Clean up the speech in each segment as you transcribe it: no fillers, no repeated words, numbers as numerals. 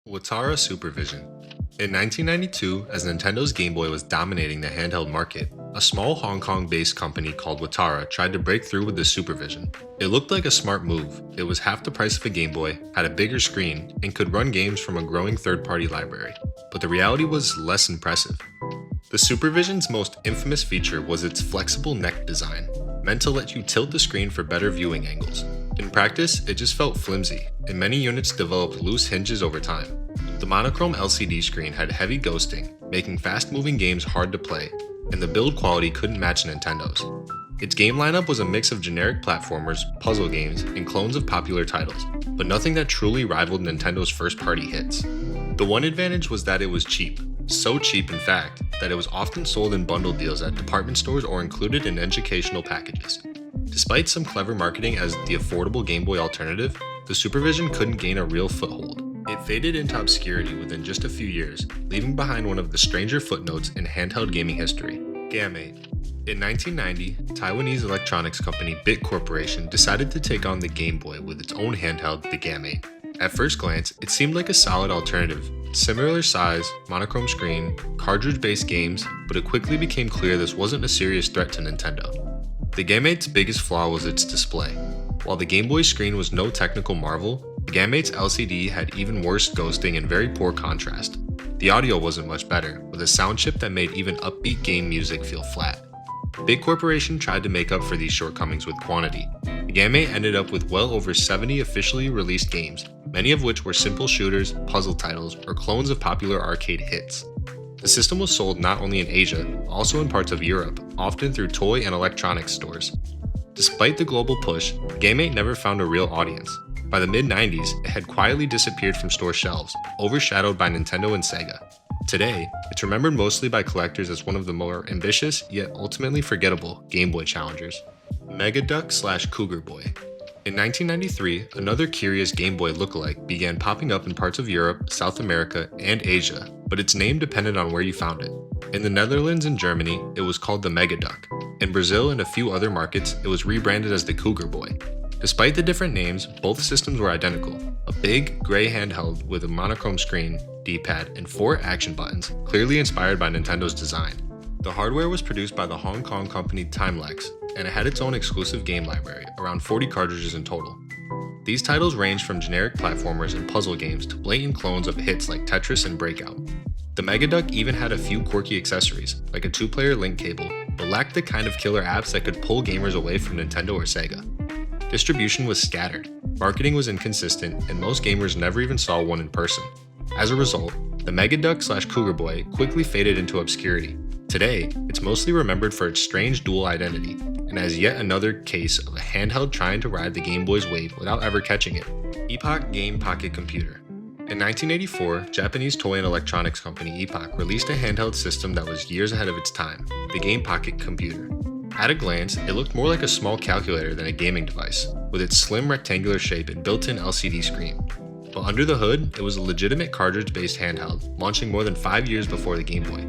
Watara Supervision. In 1992, as Nintendo's Game Boy was dominating the handheld market, a small Hong Kong-based company called Watara tried to break through with the Supervision. It looked like a smart move. It was half the price of a Game Boy, had a bigger screen, and could run games from a growing third-party library. But the reality was less impressive. The Supervision's most infamous feature was its flexible neck design, meant to let you tilt the screen for better viewing angles. In practice, it just felt flimsy, and many units developed loose hinges over time. The monochrome LCD screen had heavy ghosting, making fast-moving games hard to play, and the build quality couldn't match Nintendo's. Its game lineup was a mix of generic platformers, puzzle games, and clones of popular titles, but nothing that truly rivaled Nintendo's first-party hits. The one advantage was that it was cheap, so cheap in fact, that it was often sold in bundle deals at department stores or included in educational packages. Despite some clever marketing as the affordable Game Boy alternative, the Supervision couldn't gain a real foothold. It faded into obscurity within just a few years, leaving behind one of the stranger footnotes in handheld gaming history, Gamate. In 1990, Taiwanese electronics company Bit Corporation decided to take on the Game Boy with its own handheld, the Gamate. At first glance, it seemed like a solid alternative. Similar size, monochrome screen, cartridge-based games, but it quickly became clear this wasn't a serious threat to Nintendo. The Gamate's biggest flaw was its display. While the Game Boy's screen was no technical marvel, the Gamate's LCD had even worse ghosting and very poor contrast. The audio wasn't much better, with a sound chip that made even upbeat game music feel flat. Big Corporation tried to make up for these shortcomings with quantity. The Gamate ended up with well over 70 officially released games, many of which were simple shooters, puzzle titles, or clones of popular arcade hits. The system was sold not only in Asia, but also in parts of Europe, often through toy and electronics stores. Despite the global push, the Gamate never found a real audience. By the mid-90s, it had quietly disappeared from store shelves, overshadowed by Nintendo and Sega. Today, it's remembered mostly by collectors as one of the more ambitious, yet ultimately forgettable, Game Boy challengers. Mega Duck/Cougar Boy. In 1993, another curious Game Boy lookalike began popping up in parts of Europe, South America, and Asia, but its name depended on where you found it. In the Netherlands and Germany, it was called the Mega Duck. In Brazil and a few other markets, it was rebranded as the Cougar Boy. Despite the different names, both systems were identical. A big, gray handheld with a monochrome screen, D-pad, and 4 action buttons, clearly inspired by Nintendo's design. The hardware was produced by the Hong Kong company Timelex, and it had its own exclusive game library, around 40 cartridges in total. These titles ranged from generic platformers and puzzle games to blatant clones of hits like Tetris and Breakout. The Megaduck even had a few quirky accessories, like a 2-player link cable, but lacked the kind of killer apps that could pull gamers away from Nintendo or Sega. Distribution was scattered, marketing was inconsistent, and most gamers never even saw one in person. As a result, the Megaduck/Cougar Boy quickly faded into obscurity. Today, it's mostly remembered for its strange dual identity, and as yet another case of a handheld trying to ride the Game Boy's wave without ever catching it. Epoch Game Pocket Computer. In 1984, Japanese toy and electronics company Epoch released a handheld system that was years ahead of its time, the Game Pocket Computer. At a glance, it looked more like a small calculator than a gaming device, with its slim rectangular shape and built-in LCD screen. But under the hood, it was a legitimate cartridge-based handheld, launching more than 5 years before the Game Boy.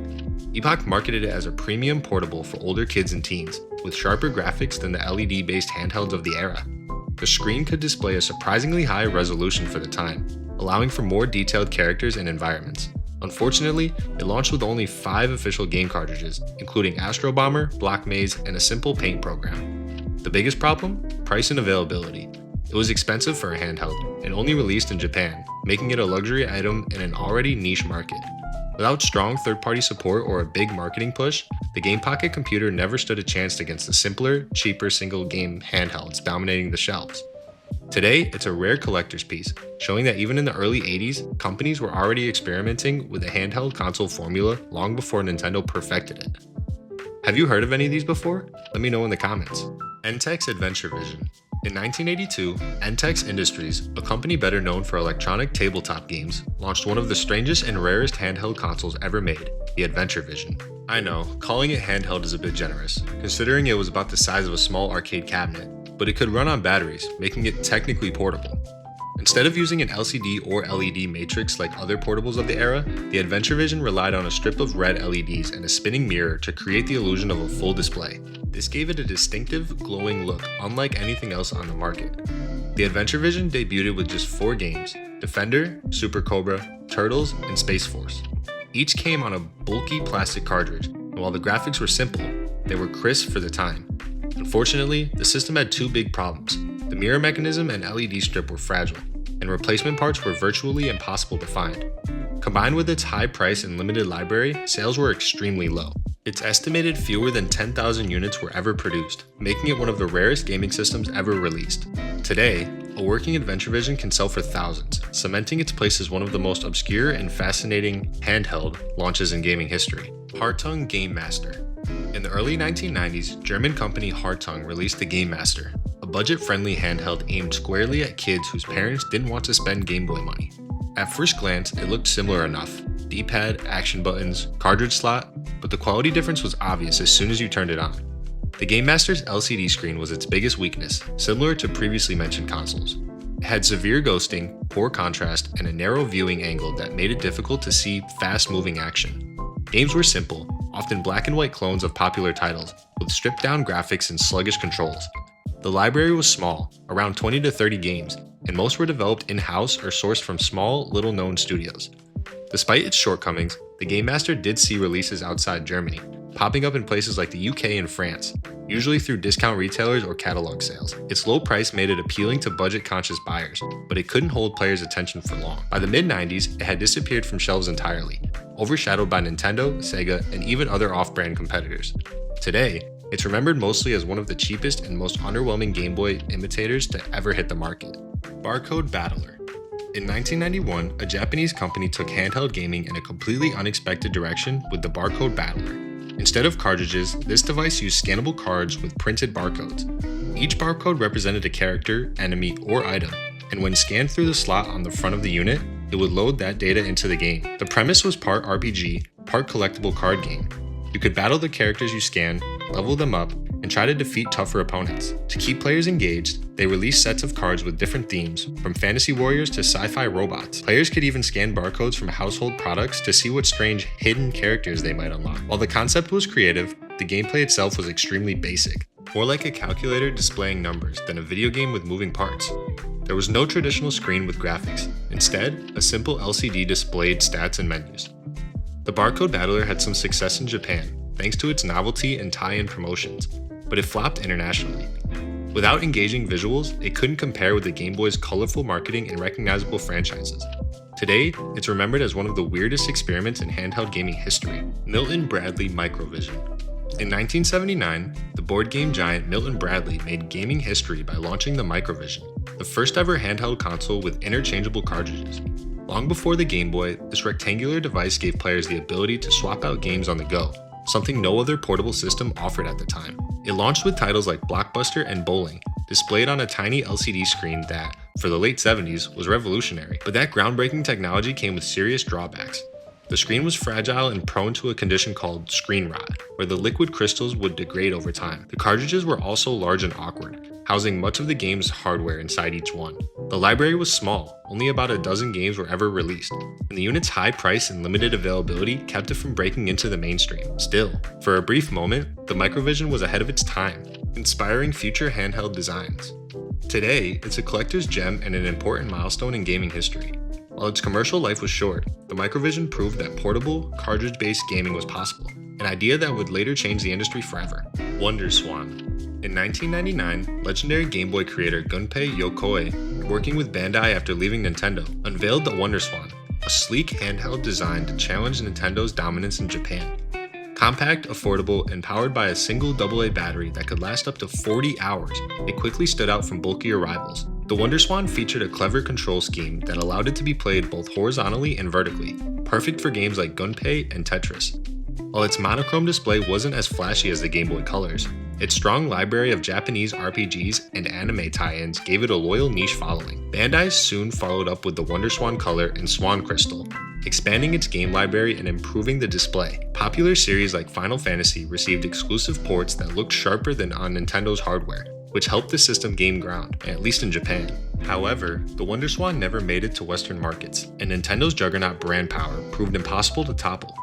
Epoch marketed it as a premium portable for older kids and teens, with sharper graphics than the LED-based handhelds of the era. The screen could display a surprisingly high resolution for the time, allowing for more detailed characters and environments. Unfortunately, it launched with only 5 official game cartridges, including Astro Bomber, Block Maze, and a simple paint program. The biggest problem? Price and availability. It was expensive for a handheld, and only released in Japan, making it a luxury item in an already niche market. Without strong third-party support or a big marketing push, the Game Pocket Computer never stood a chance against the simpler, cheaper single-game handhelds dominating the shelves. Today, it's a rare collector's piece, showing that even in the early 80s, companies were already experimenting with the handheld console formula long before Nintendo perfected it. Have you heard of any of these before? Let me know in the comments. Entex Adventure Vision. In 1982, Entex Industries, a company better known for electronic tabletop games, launched one of the strangest and rarest handheld consoles ever made, the Adventure Vision. I know, calling it handheld is a bit generous, considering it was about the size of a small arcade cabinet, but it could run on batteries, making it technically portable. Instead of using an LCD or LED matrix like other portables of the era, the Adventure Vision relied on a strip of red LEDs and a spinning mirror to create the illusion of a full display. This gave it a distinctive, glowing look unlike anything else on the market. The Adventure Vision debuted with just 4 games: Defender, Super Cobra, Turtles, and Space Force. Each came on a bulky plastic cartridge, and while the graphics were simple, they were crisp for the time. Unfortunately, the system had two big problems. The mirror mechanism and LED strip were fragile, and replacement parts were virtually impossible to find. Combined with its high price and limited library, sales were extremely low. It's estimated fewer than 10,000 units were ever produced, making it one of the rarest gaming systems ever released. Today, a working AdventureVision can sell for thousands, cementing its place as one of the most obscure and fascinating handheld launches in gaming history. Hartung Game Master. In the early 1990s, German company Hartung released the Game Master, a budget-friendly handheld aimed squarely at kids whose parents didn't want to spend Game Boy money. At first glance, it looked similar enough. D-pad, action buttons, cartridge slot, but the quality difference was obvious as soon as you turned it on. The Game Master's LCD screen was its biggest weakness, similar to previously mentioned consoles. It had severe ghosting, poor contrast, and a narrow viewing angle that made it difficult to see fast-moving action. Games were simple, often black and white clones of popular titles, with stripped-down graphics and sluggish controls. The library was small, around 20 to 30 games, and most were developed in-house or sourced from small, little-known studios. Despite its shortcomings, the Game Master did see releases outside Germany, popping up in places like the UK and France, usually through discount retailers or catalog sales. Its low price made it appealing to budget-conscious buyers, but it couldn't hold players' attention for long. By the mid-90s, it had disappeared from shelves entirely, overshadowed by Nintendo, Sega, and even other off-brand competitors. Today, it's remembered mostly as one of the cheapest and most underwhelming Game Boy imitators to ever hit the market. Barcode Battler. In 1991, a Japanese company took handheld gaming in a completely unexpected direction with the Barcode Battler. Instead of cartridges, this device used scannable cards with printed barcodes. Each barcode represented a character, enemy, or item, and when scanned through the slot on the front of the unit, it would load that data into the game. The premise was part RPG, part collectible card game. You could battle the characters you scanned, level them up, and try to defeat tougher opponents. To keep players engaged, they released sets of cards with different themes, from fantasy warriors to sci-fi robots. Players could even scan barcodes from household products to see what strange hidden characters they might unlock. While the concept was creative, the gameplay itself was extremely basic, more like a calculator displaying numbers than a video game with moving parts. There was no traditional screen with graphics. Instead, a simple LCD displayed stats and menus. The Barcode Battler had some success in Japan, thanks to its novelty and tie-in promotions, but it flopped internationally. Without engaging visuals, it couldn't compare with the Game Boy's colorful marketing and recognizable franchises. Today, it's remembered as one of the weirdest experiments in handheld gaming history. Milton Bradley Microvision. In 1979, the board game giant Milton Bradley made gaming history by launching the Microvision, the first ever handheld console with interchangeable cartridges. Long before the Game Boy, this rectangular device gave players the ability to swap out games on the go, something no other portable system offered at the time. It launched with titles like Blockbuster and Bowling, displayed on a tiny LCD screen that, for the late 70s, was revolutionary. But that groundbreaking technology came with serious drawbacks. The screen was fragile and prone to a condition called screen rot, where the liquid crystals would degrade over time. The cartridges were also large and awkward, housing much of the game's hardware inside each one. The library was small, only about a dozen games were ever released, and the unit's high price and limited availability kept it from breaking into the mainstream. Still, for a brief moment, the Microvision was ahead of its time, inspiring future handheld designs. Today, it's a collector's gem and an important milestone in gaming history. While its commercial life was short, the Microvision proved that portable, cartridge-based gaming was possible, an idea that would later change the industry forever. WonderSwan. In 1999, legendary Game Boy creator Gunpei Yokoi, working with Bandai after leaving Nintendo, unveiled the WonderSwan, a sleek handheld designed to challenge Nintendo's dominance in Japan. Compact, affordable, and powered by a single AA battery that could last up to 40 hours, it quickly stood out from bulkier rivals. The WonderSwan featured a clever control scheme that allowed it to be played both horizontally and vertically, perfect for games like Gunpei and Tetris. While its monochrome display wasn't as flashy as the Game Boy Colors, its strong library of Japanese RPGs and anime tie-ins gave it a loyal niche following. Bandai soon followed up with the WonderSwan Color and Swan Crystal, expanding its game library and improving the display. Popular series like Final Fantasy received exclusive ports that looked sharper than on Nintendo's hardware, which helped the system gain ground, at least in Japan. However, the WonderSwan never made it to Western markets, and Nintendo's juggernaut brand power proved impossible to topple.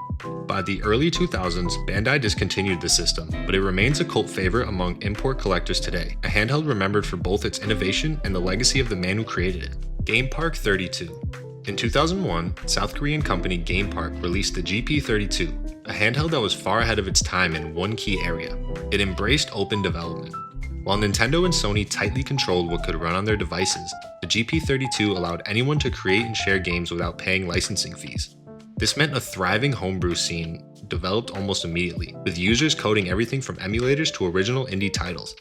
By the early 2000s, Bandai discontinued the system, but it remains a cult favorite among import collectors today, a handheld remembered for both its innovation and the legacy of the man who created it. Game Park 32. In 2001, South Korean company Game Park released the GP32, a handheld that was far ahead of its time in one key area. It embraced open development. While Nintendo and Sony tightly controlled what could run on their devices, the GP32 allowed anyone to create and share games without paying licensing fees. This meant a thriving homebrew scene developed almost immediately, with users coding everything from emulators to original indie titles.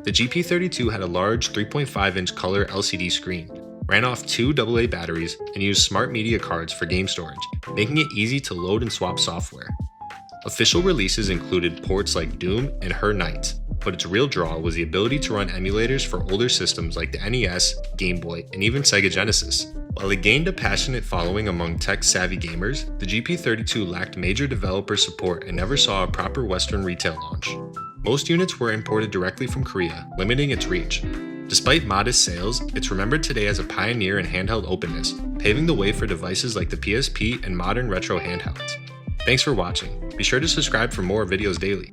The GP32 had a large 3.5-inch color LCD screen, ran off 2 AA batteries, and used smart media cards for game storage, making it easy to load and swap software. Official releases included ports like Doom and Her Knights, but its real draw was the ability to run emulators for older systems like the NES, Game Boy, and even Sega Genesis. While it gained a passionate following among tech-savvy gamers, the GP32 lacked major developer support and never saw a proper Western retail launch. Most units were imported directly from Korea, limiting its reach. Despite modest sales, it's remembered today as a pioneer in handheld openness, paving the way for devices like the PSP and modern retro handhelds. Thanks for watching. Be sure to subscribe for more videos daily.